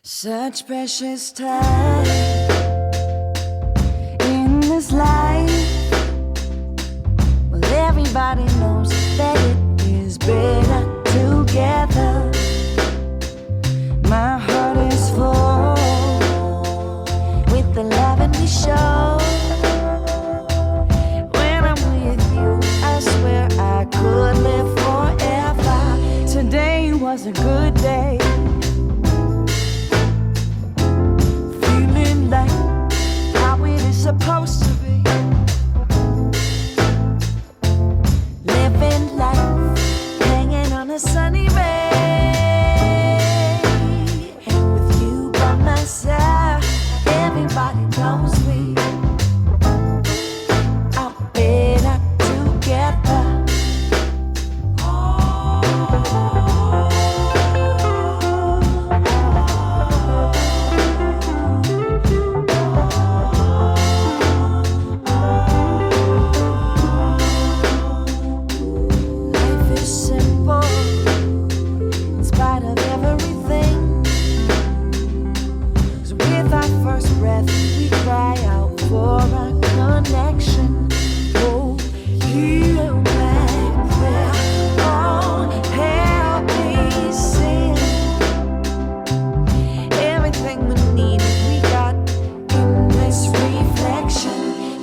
Such precious time in this life. Well, everybody knows that it is better together. My heart is full with the love and we show. When I'm with you, I swear I could live forever. Today was a good day. Supposed to be living life, hanging on a sunny ray. With you by my side, everybody knows we are better together.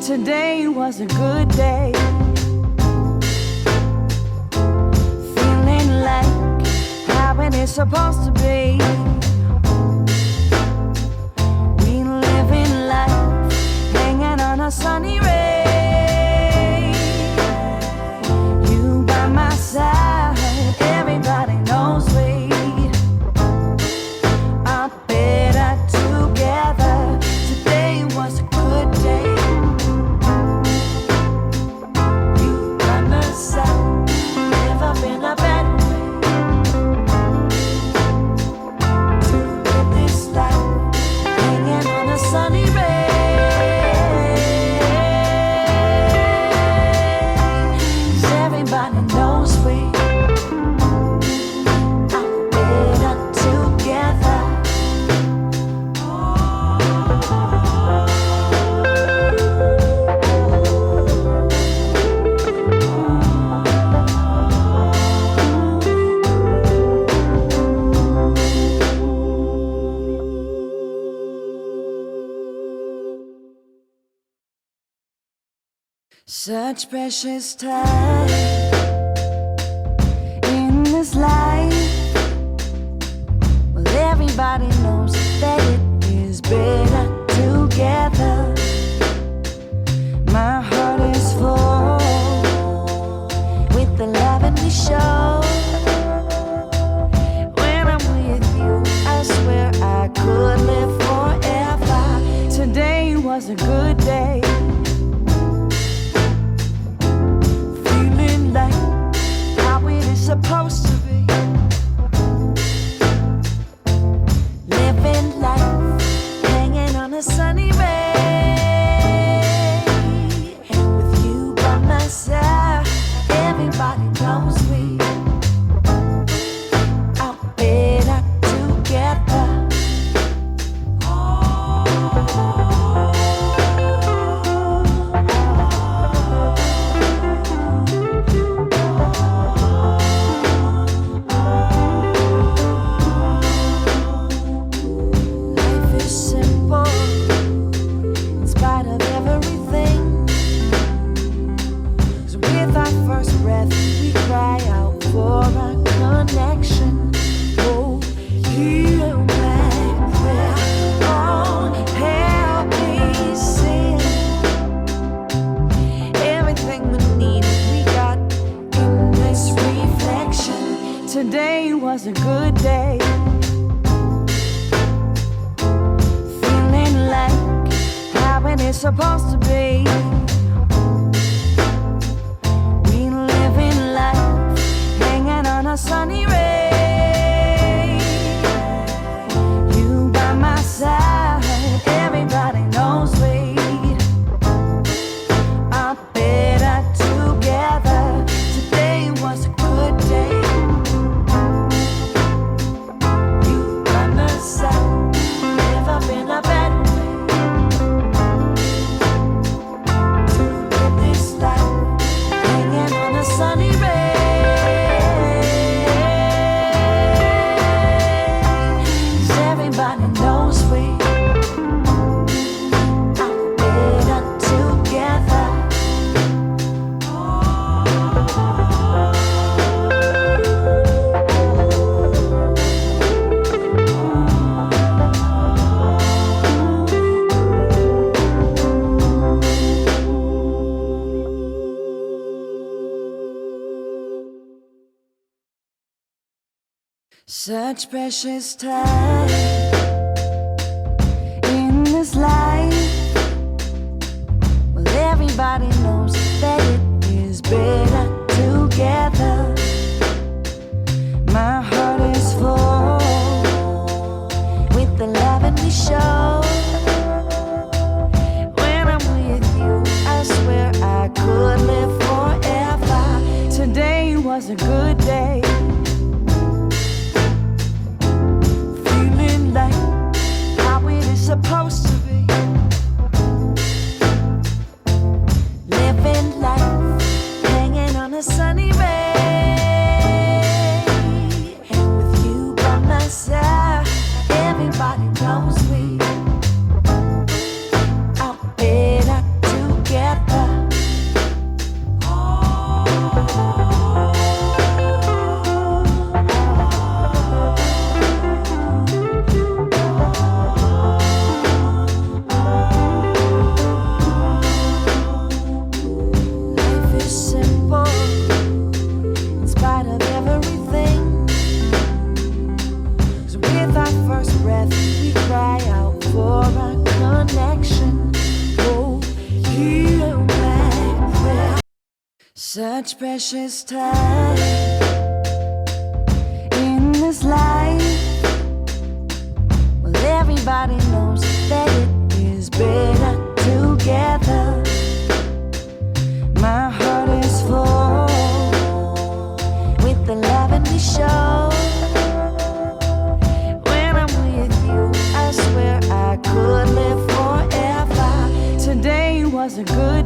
Today was a good day. Feeling like how it is supposed to be. We live in life, hanging on a sunny ray. You by my side, everybody knows we are better together. Today was a good day. Such precious time in this life. Well, everybody knows that it is better together. My heart is full with the love and we show. When I'm with you, I swear I could live forever. Today was a good day. Supposed to be Such precious time in this life. Well, everybody knows that it is better together. My heart is full with the love and we show. When I'm with you, I swear I could live forever. Today was a good day. Feeling like how it is supposed to be. Living life, hanging on a sunny ray. With you by my side, everybody knows we are better together. Life is simple in spite of everything. 'Cause with our first breath, we cry out for our connection. Oh, hear my prayer. Such precious time in this life. Well, everybody knows that it is better together. My heart is full with the love and we show. When I'm with you, I swear I could live forever. Today was a good